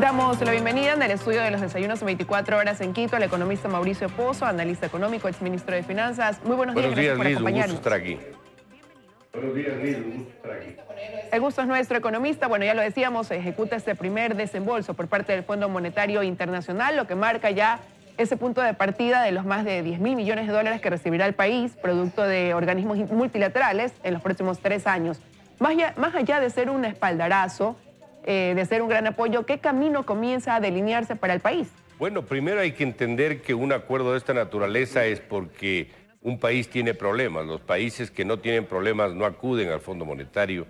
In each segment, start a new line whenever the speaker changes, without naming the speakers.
Damos la bienvenida en el estudio de los desayunos 24 horas en Quito al economista Mauricio Pozo, analista económico, exministro de Finanzas. Muy buenos días, gracias por acompañarnos.
Un gusto estar aquí. Buenos días, Liz, un gusto estar aquí.
El gusto es nuestro, economista. Bueno, ya lo decíamos, se ejecuta este primer desembolso por parte del Fondo Monetario Internacional, lo que marca ya ese punto de partida de los más de 10.000 millones de dólares que recibirá el país, producto de organismos multilaterales en los próximos 3 años. Más allá de ser un espaldarazo, de ser un gran apoyo, ¿qué camino comienza a delinearse para el país?
Bueno, primero hay que entender que un acuerdo de esta naturaleza es porque un país tiene problemas. Los países que no tienen problemas no acuden al Fondo Monetario.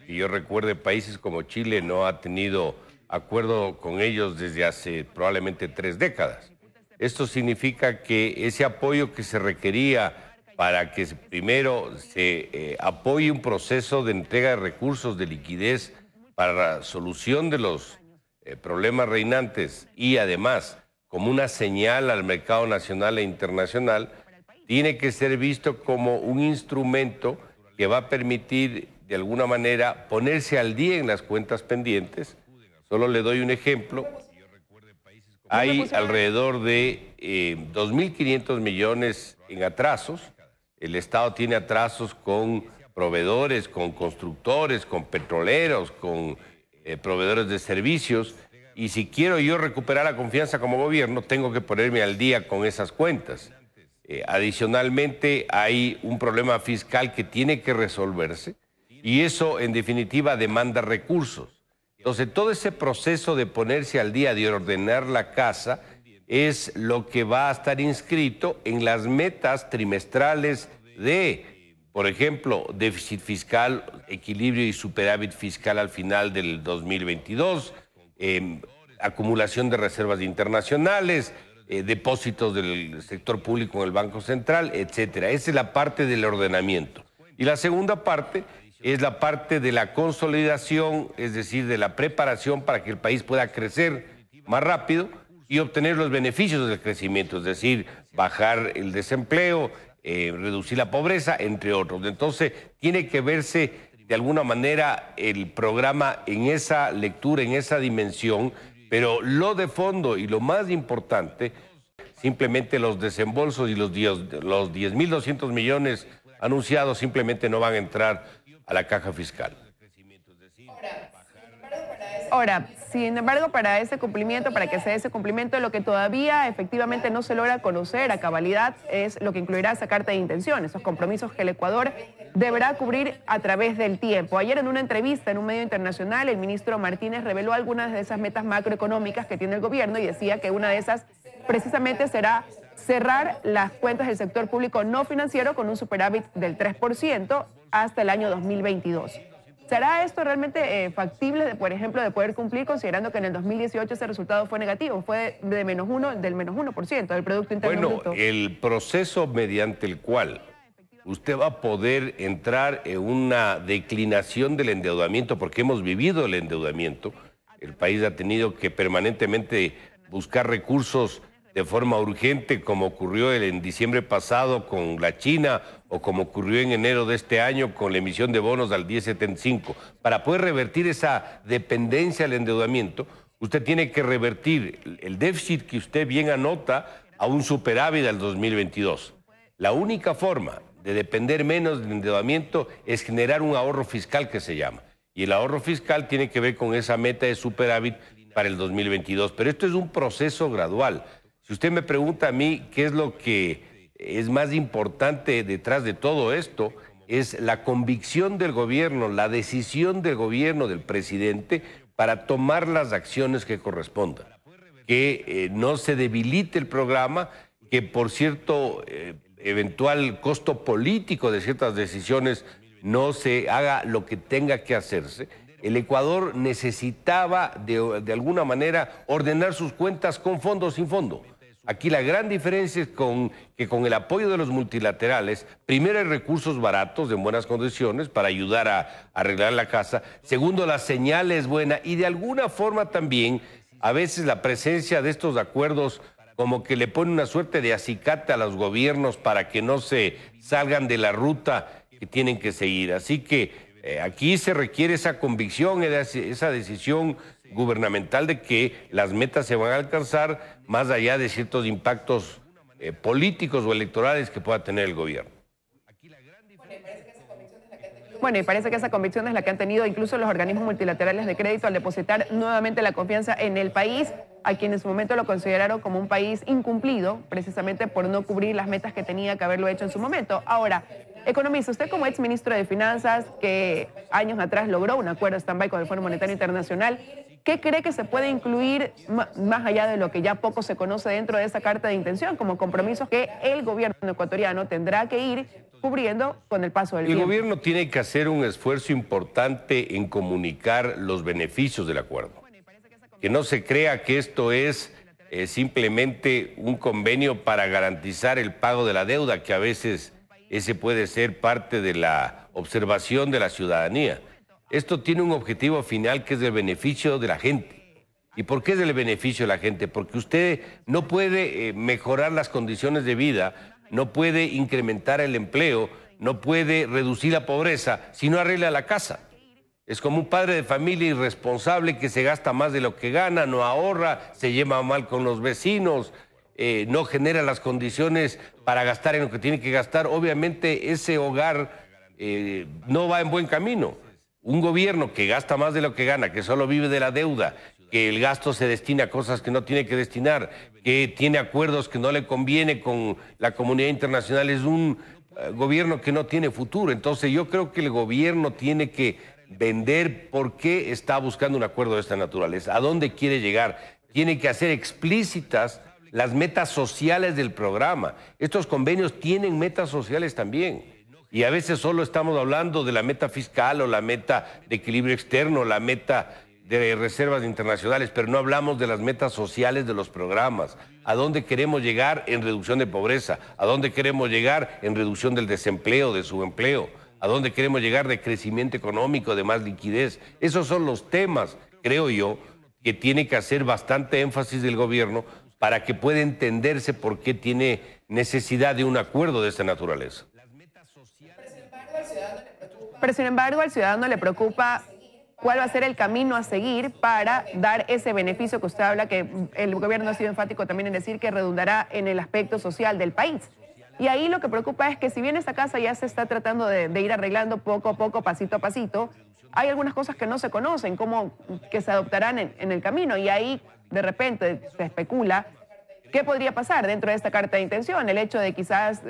Y yo recuerdo, países como Chile no ha tenido acuerdo con ellos desde hace probablemente 3 décadas. Esto significa que ese apoyo que se requería para que primero se apoye un proceso de entrega de recursos, de liquidez para la solución de los problemas reinantes y además como una señal al mercado nacional e internacional, tiene que ser visto como un instrumento que va a permitir de alguna manera ponerse al día en las cuentas pendientes. Solo le doy un ejemplo. Hay alrededor de 2.500 millones en atrasos. El Estado tiene atrasos con proveedores, con constructores, con petroleros, con proveedores de servicios. Y si quiero yo recuperar la confianza como gobierno, tengo que ponerme al día con esas cuentas. Adicionalmente, hay un problema fiscal que tiene que resolverse y eso, en definitiva, demanda recursos. Entonces, todo ese proceso de ponerse al día, de ordenar la casa, es lo que va a estar inscrito en las metas trimestrales de, por ejemplo, déficit fiscal, equilibrio y superávit fiscal al final del 2022, acumulación de reservas internacionales, depósitos del sector público en el Banco Central, etcétera. Esa es la parte del ordenamiento. Y la segunda parte es la parte de la consolidación, es decir, de la preparación para que el país pueda crecer más rápido y obtener los beneficios del crecimiento, es decir, bajar el desempleo, reducir la pobreza, entre otros. Entonces, tiene que verse de alguna manera el programa en esa lectura, en esa dimensión, pero lo de fondo y lo más importante, simplemente los desembolsos y los 10.200 millones anunciados simplemente no van a entrar a la caja fiscal.
Ahora, sin embargo, para ese cumplimiento, para que sea ese cumplimiento, lo que todavía efectivamente no se logra conocer a cabalidad es lo que incluirá esa carta de intención, esos compromisos que el Ecuador deberá cubrir a través del tiempo. Ayer en una entrevista en un medio internacional, el ministro Martínez reveló algunas de esas metas macroeconómicas que tiene el gobierno y decía que una de esas precisamente será cerrar las cuentas del sector público no financiero con un superávit del 3% hasta el año 2022. ¿Será esto realmente factible, por ejemplo, de poder cumplir, considerando que en el 2018 ese resultado fue negativo, fue de del menos 1% del Producto Interno Bruto?
Bueno, el proceso mediante el cual usted va a poder entrar en una declinación del endeudamiento, porque hemos vivido el endeudamiento, el país ha tenido que permanentemente buscar recursos de forma urgente, como ocurrió en diciembre pasado con la China o como ocurrió en enero de este año con la emisión de bonos al 10.75. Para poder revertir esa dependencia al endeudamiento, usted tiene que revertir el déficit que usted bien anota a un superávit al 2022. La única forma de depender menos del endeudamiento es generar un ahorro fiscal que se llama. Y el ahorro fiscal tiene que ver con esa meta de superávit para el 2022. Pero esto es un proceso gradual. Si usted me pregunta a mí qué es lo que es más importante detrás de todo esto, es la convicción del gobierno, la decisión del gobierno, del presidente, para tomar las acciones que correspondan. Que no se debilite el programa, que por cierto eventual costo político de ciertas decisiones no se haga lo que tenga que hacerse. El Ecuador necesitaba de alguna manera ordenar sus cuentas con fondo o sin fondo. Aquí la gran diferencia es que con el apoyo de los multilaterales, primero hay recursos baratos, en buenas condiciones, para ayudar a arreglar la casa. Segundo, la señal es buena y de alguna forma también, a veces la presencia de estos acuerdos como que le pone una suerte de acicate a los gobiernos para que no se salgan de la ruta que tienen que seguir. Así que Aquí se requiere esa convicción, esa decisión gubernamental de que las metas se van a alcanzar más allá de ciertos impactos políticos o electorales que pueda tener el gobierno.
Bueno, y parece que esa convicción es la que han tenido incluso los organismos multilaterales de crédito al depositar nuevamente la confianza en el país, a quien en su momento lo consideraron como un país incumplido, precisamente por no cubrir las metas que tenía que haberlo hecho en su momento. Ahora, economista, usted como ex ministro de Finanzas, que años atrás logró un acuerdo stand-by con el Fondo Monetario Internacional, ¿qué cree que se puede incluir más allá de lo que ya poco se conoce dentro de esa carta de intención, como compromisos que el gobierno ecuatoriano tendrá que ir cubriendo con el paso del tiempo?
El gobierno tiene que hacer un esfuerzo importante en comunicar los beneficios del acuerdo. Que no se crea que esto es simplemente un convenio para garantizar el pago de la deuda, que a veces ese puede ser parte de la observación de la ciudadanía. Esto tiene un objetivo final que es el beneficio de la gente. ¿Y por qué es el beneficio de la gente? Porque usted no puede mejorar las condiciones de vida, no puede incrementar el empleo, no puede reducir la pobreza si no arregla la casa. Es como un padre de familia irresponsable que se gasta más de lo que gana, no ahorra, se lleva mal con los vecinos, no genera las condiciones para gastar en lo que tiene que gastar. Obviamente ese hogar no va en buen camino. Un gobierno que gasta más de lo que gana, que solo vive de la deuda, que el gasto se destina a cosas que no tiene que destinar, que tiene acuerdos que no le conviene con la comunidad internacional, es un gobierno que no tiene futuro. Entonces yo creo que el gobierno tiene que vender por qué está buscando un acuerdo de esta naturaleza, a dónde quiere llegar. Tiene que hacer explícitas las metas sociales del programa. Estos convenios tienen metas sociales también. Y a veces solo estamos hablando de la meta fiscal o la meta de equilibrio externo, la meta de reservas internacionales, pero no hablamos de las metas sociales de los programas. ¿A dónde queremos llegar en reducción de pobreza? ¿A dónde queremos llegar en reducción del desempleo, de subempleo? ¿A dónde queremos llegar de crecimiento económico, de más liquidez? Esos son los temas, creo yo, que tiene que hacer bastante énfasis del gobierno para que pueda entenderse por qué tiene necesidad de un acuerdo de esta naturaleza.
Pero sin embargo, al ciudadano le preocupa cuál va a ser el camino a seguir para dar ese beneficio que usted habla, que el gobierno ha sido enfático también en decir que redundará en el aspecto social del país. Y ahí lo que preocupa es que si bien esta casa ya se está tratando de ir arreglando poco a poco, pasito a pasito, hay algunas cosas que no se conocen, como que se adoptarán en el camino. Y ahí de repente se especula qué podría pasar dentro de esta carta de intención. El hecho de quizás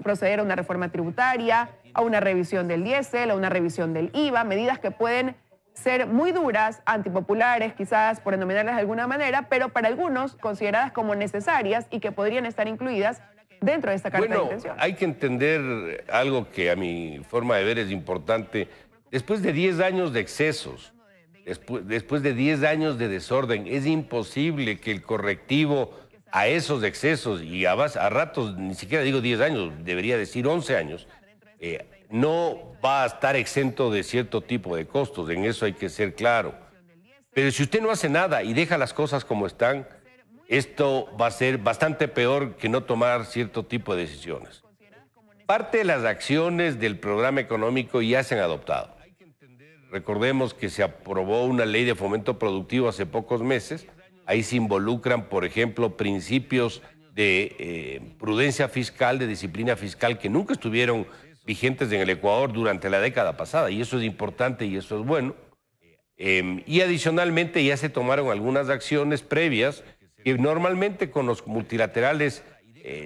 proceder a una reforma tributaria, a una revisión del diésel, a una revisión del IVA, medidas que pueden ser muy duras, antipopulares, quizás por denominarlas de alguna manera, pero para algunos consideradas como necesarias y que podrían estar incluidas dentro de esta carta de intención.
Hay que entender algo que a mi forma de ver es importante. Después de 10 años de excesos, después de 10 años de desorden, es imposible que el correctivo a esos excesos, y a ratos, ni siquiera digo 10 años, debería decir 11 años, no va a estar exento de cierto tipo de costos. En eso hay que ser claro. Pero si usted no hace nada y deja las cosas como están, esto va a ser bastante peor que no tomar cierto tipo de decisiones. Parte de las acciones del programa económico ya se han adoptado. Recordemos que se aprobó una ley de fomento productivo hace pocos meses. Ahí se involucran, por ejemplo, principios de prudencia fiscal, de disciplina fiscal, que nunca estuvieron vigentes en el Ecuador durante la década pasada. Y eso es importante y eso es bueno. Y adicionalmente ya se tomaron algunas acciones previas que normalmente con los multilaterales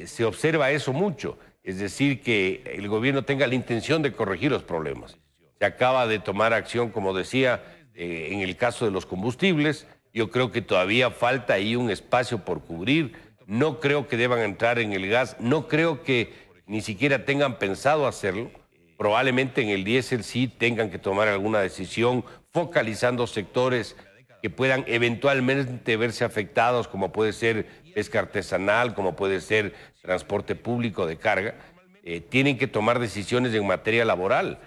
se observa eso mucho. Es decir, que el gobierno tenga la intención de corregir los problemas. Se acaba de tomar acción, como decía, en el caso de los combustibles. Yo creo que todavía falta ahí un espacio por cubrir. No creo que deban entrar en el gas. No creo que ni siquiera tengan pensado hacerlo. Probablemente en el diésel sí tengan que tomar alguna decisión focalizando sectores que puedan eventualmente verse afectados, como puede ser pesca artesanal, como puede ser transporte público de carga. Tienen que tomar decisiones en materia laboral.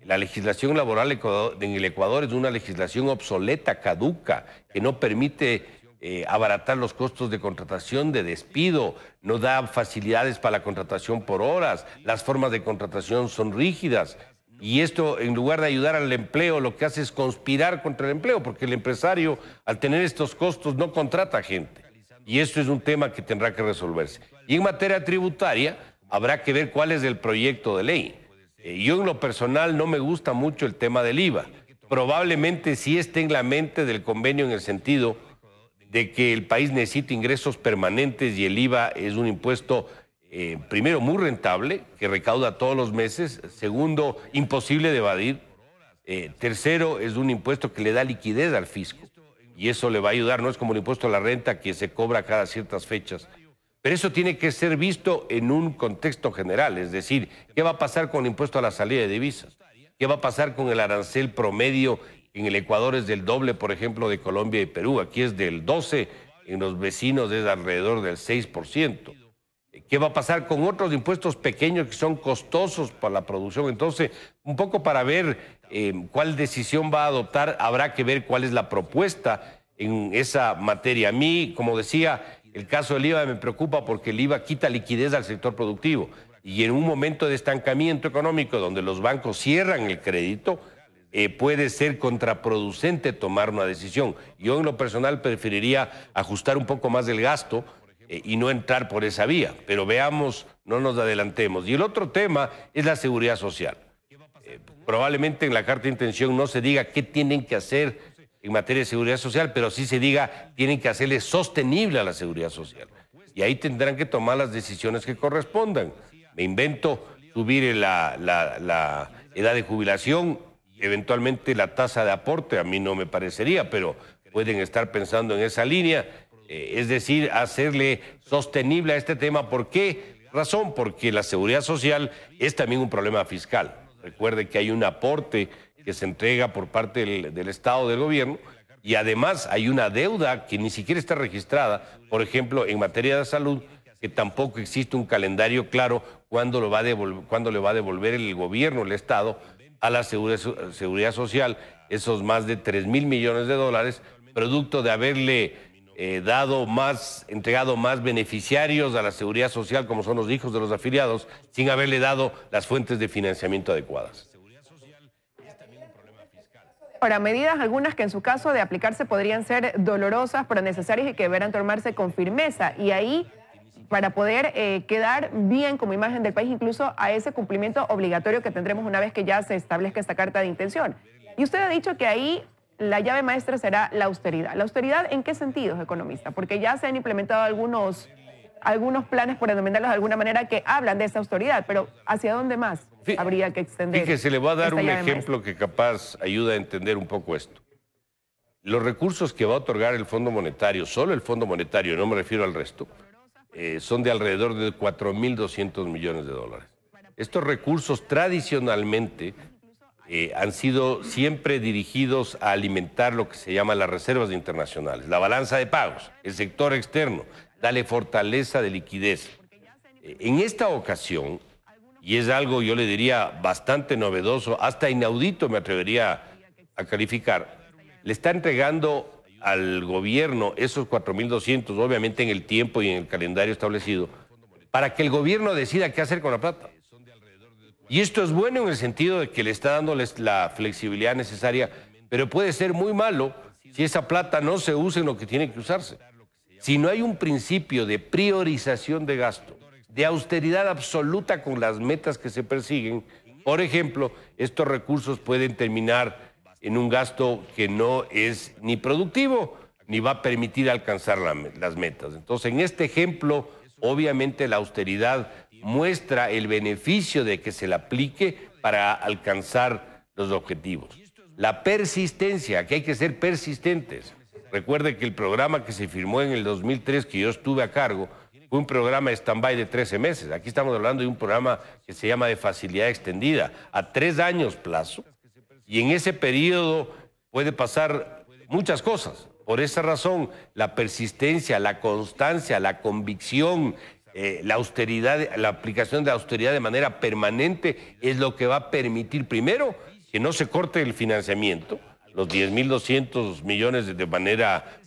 La legislación laboral en el Ecuador es una legislación obsoleta, caduca, que no permite abaratar los costos de contratación, de despido, no da facilidades para la contratación por horas, las formas de contratación son rígidas. Y esto, en lugar de ayudar al empleo, lo que hace es conspirar contra el empleo, porque el empresario, al tener estos costos, no contrata gente. Y esto es un tema que tendrá que resolverse. Y en materia tributaria, habrá que ver cuál es el proyecto de ley. Yo en lo personal no me gusta mucho el tema del IVA. Probablemente sí esté en la mente del convenio en el sentido de que el país necesita ingresos permanentes y el IVA es un impuesto, primero, muy rentable, que recauda todos los meses. Segundo, imposible de evadir. Tercero, es un impuesto que le da liquidez al fisco. Y eso le va a ayudar, no es como el impuesto a la renta que se cobra cada ciertas fechas. Pero eso tiene que ser visto en un contexto general, es decir, ¿qué va a pasar con el impuesto a la salida de divisas? ¿Qué va a pasar con el arancel promedio? En el Ecuador es del doble, por ejemplo, de Colombia y Perú. Aquí es del 12%, en los vecinos es alrededor del 6%. ¿Qué va a pasar con otros impuestos pequeños que son costosos para la producción? Entonces, un poco para ver cuál decisión va a adoptar, habrá que ver cuál es la propuesta en esa materia. A mí, como decía, el caso del IVA me preocupa porque el IVA quita liquidez al sector productivo. Y en un momento de estancamiento económico donde los bancos cierran el crédito, puede ser contraproducente tomar una decisión. Yo en lo personal preferiría ajustar un poco más el gasto y no entrar por esa vía. Pero veamos, no nos adelantemos. Y el otro tema es la seguridad social. Probablemente en la carta de intención no se diga qué tienen que hacer en materia de seguridad social, pero sí se diga tienen que hacerle sostenible a la seguridad social. Y ahí tendrán que tomar las decisiones que correspondan. Me invento subir la edad de jubilación, eventualmente la tasa de aporte, a mí no me parecería, pero pueden estar pensando en esa línea, es decir, hacerle sostenible a este tema. ¿Por qué razón? Porque la seguridad social es también un problema fiscal. Recuerde que hay un aporte que se entrega por parte del Estado, del gobierno, y además hay una deuda que ni siquiera está registrada, por ejemplo, en materia de salud, que tampoco existe un calendario claro cuándo le va a devolver el gobierno, el Estado, a la seguridad social esos más de 3.000 millones de dólares, producto de haberle entregado más beneficiarios a la seguridad social, como son los hijos de los afiliados, sin haberle dado las fuentes de financiamiento adecuadas.
Ahora, medidas algunas que en su caso de aplicarse podrían ser dolorosas, pero necesarias y que deberán tomarse con firmeza. Y ahí, para poder quedar bien como imagen del país, incluso a ese cumplimiento obligatorio que tendremos una vez que ya se establezca esta carta de intención. Y usted ha dicho que ahí la llave maestra será la austeridad. ¿La austeridad en qué sentidos, economista? Porque ya se han implementado algunos planes, por denominarlos de alguna manera, que hablan de esa austeridad, pero ¿hacia dónde más habría que extender?
Fíjese, le voy a dar un ejemplo
maestra
que capaz ayuda a entender un poco esto. Los recursos que va a otorgar el Fondo Monetario, solo el Fondo Monetario, no me refiero al resto, son de alrededor de 4.200 millones de dólares. Estos recursos tradicionalmente han sido siempre dirigidos a alimentar lo que se llama las reservas internacionales, la balanza de pagos, el sector externo, darle fortaleza de liquidez. En esta ocasión, y es algo, yo le diría, bastante novedoso, hasta inaudito me atrevería a calificar, le está entregando al gobierno esos 4.200, obviamente en el tiempo y en el calendario establecido, para que el gobierno decida qué hacer con la plata. Y esto es bueno en el sentido de que le está dándoles la flexibilidad necesaria, pero puede ser muy malo si esa plata no se usa en lo que tiene que usarse. Si no hay un principio de priorización de gasto, de austeridad absoluta con las metas que se persiguen, por ejemplo, estos recursos pueden terminar en un gasto que no es ni productivo ni va a permitir alcanzar las metas. Entonces, en este ejemplo, obviamente la austeridad muestra el beneficio de que se la aplique para alcanzar los objetivos. La persistencia, que hay que ser persistentes. Recuerde que el programa que se firmó en el 2003, que yo estuve a cargo, fue un programa de stand-by de 13 meses. Aquí estamos hablando de un programa que se llama de facilidad extendida, a 3 años plazo. Y en ese periodo puede pasar muchas cosas. Por esa razón, la persistencia, la constancia, la convicción, la austeridad, la aplicación de la austeridad de manera permanente es lo que va a permitir, primero, que no se corte el financiamiento, los 10.200 millones de manera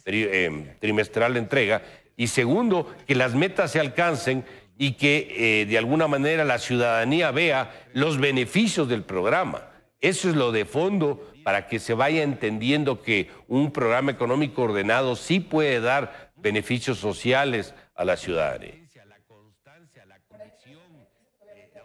trimestral de entrega, y segundo, que las metas se alcancen y que de alguna manera la ciudadanía vea los beneficios del programa. Eso es lo de fondo para que se vaya entendiendo que un programa económico ordenado sí puede dar beneficios sociales a la ciudadanía.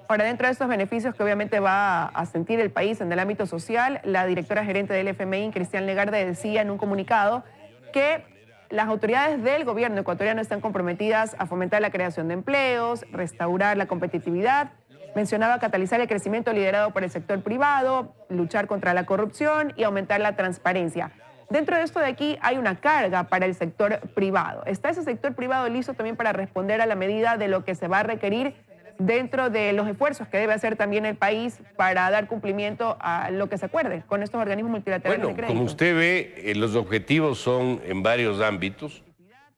Ahora, dentro de estos beneficios que obviamente va a sentir el país en el ámbito social, la directora gerente del FMI, Cristian Legarde, decía en un comunicado que las autoridades del gobierno ecuatoriano están comprometidas a fomentar la creación de empleos, restaurar la competitividad. Mencionaba catalizar el crecimiento liderado por el sector privado, luchar contra la corrupción y aumentar la transparencia. Dentro de esto de aquí hay una carga para el sector privado. ¿Está ese sector privado listo también para responder a la medida de lo que se va a requerir dentro de los esfuerzos que debe hacer también el país para dar cumplimiento a lo que se acuerde con estos organismos multilaterales de crédito?
Como usted ve, los objetivos son en varios ámbitos.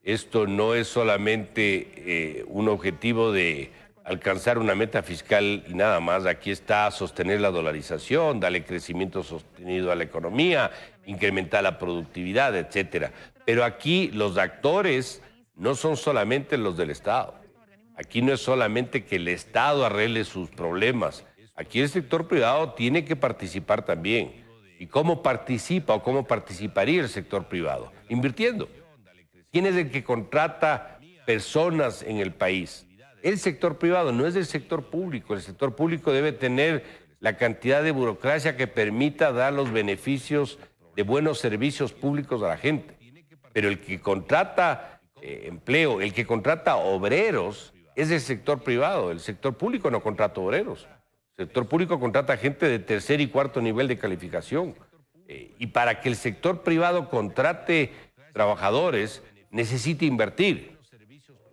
Esto no es solamente un objetivo de alcanzar una meta fiscal y nada más. Aquí está sostener la dolarización, darle crecimiento sostenido a la economía, incrementar la productividad, etcétera. Pero aquí los actores no son solamente los del Estado. Aquí no es solamente que el Estado arregle sus problemas. Aquí el sector privado tiene que participar también. ¿Y cómo participa o cómo participaría el sector privado? Invirtiendo. ¿Quién es el que contrata personas en el país? El sector privado, no es el sector público. El sector público debe tener la cantidad de burocracia que permita dar los beneficios de buenos servicios públicos a la gente. Pero el que contrata empleo, el que contrata obreros, es el sector privado. El sector público no contrata obreros. El sector público contrata gente de tercer y cuarto nivel de calificación. Y para que el sector privado contrate trabajadores, necesita invertir.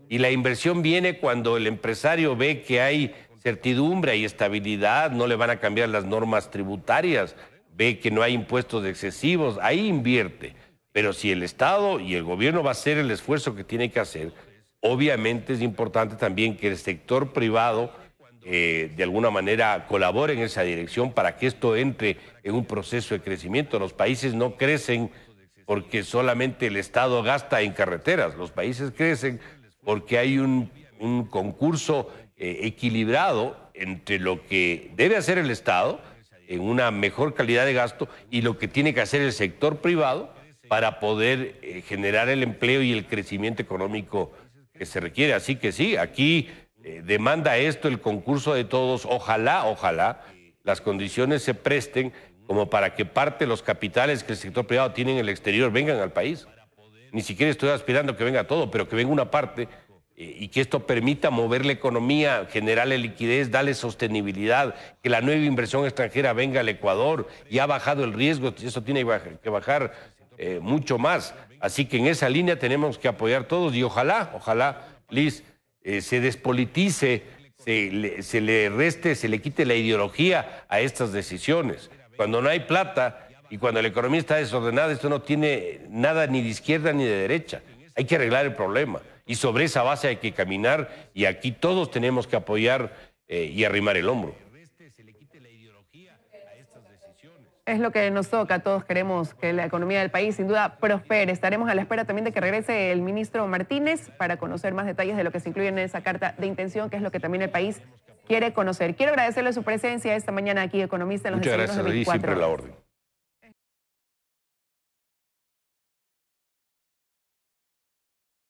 Y la inversión viene cuando el empresario ve que hay certidumbre y estabilidad, no le van a cambiar las normas tributarias, ve que no hay impuestos excesivos, ahí invierte. Pero si el Estado y el gobierno va a hacer el esfuerzo que tiene que hacer, obviamente es importante también que el sector privado de alguna manera colabore en esa dirección para que esto entre en un proceso de crecimiento. Los países no crecen porque solamente el Estado gasta en carreteras. Los países crecen porque hay un concurso equilibrado entre lo que debe hacer el Estado en una mejor calidad de gasto y lo que tiene que hacer el sector privado para poder generar el empleo y el crecimiento económico que se requiere. Así que sí, aquí demanda esto el concurso de todos. Ojalá las condiciones se presten como para que parte de los capitales que el sector privado tiene en el exterior vengan al país. Ni siquiera estoy aspirando que venga todo, pero que venga una parte y que esto permita mover la economía, generarle liquidez, darle sostenibilidad, que la nueva inversión extranjera venga al Ecuador. Ya ha bajado el riesgo, eso tiene que bajar mucho más. Así que en esa línea tenemos que apoyar todos y ojalá, Liz, se despolitice, se le quite la ideología a estas decisiones. Cuando no hay plata y cuando la economía está desordenada, esto no tiene nada ni de izquierda ni de derecha. Hay que arreglar el problema y sobre esa base hay que caminar y aquí todos tenemos que apoyar y arrimar el hombro.
Es lo que nos toca, todos queremos que la economía del país sin duda prospere. Estaremos a la espera también de que regrese el ministro Martínez para conocer más detalles de lo que se incluye en esa carta de intención, que es lo que también el país quiere conocer. Quiero agradecerle su presencia esta mañana aquí, economista, en los
Muchas gracias,
de 24
siempre a la orden.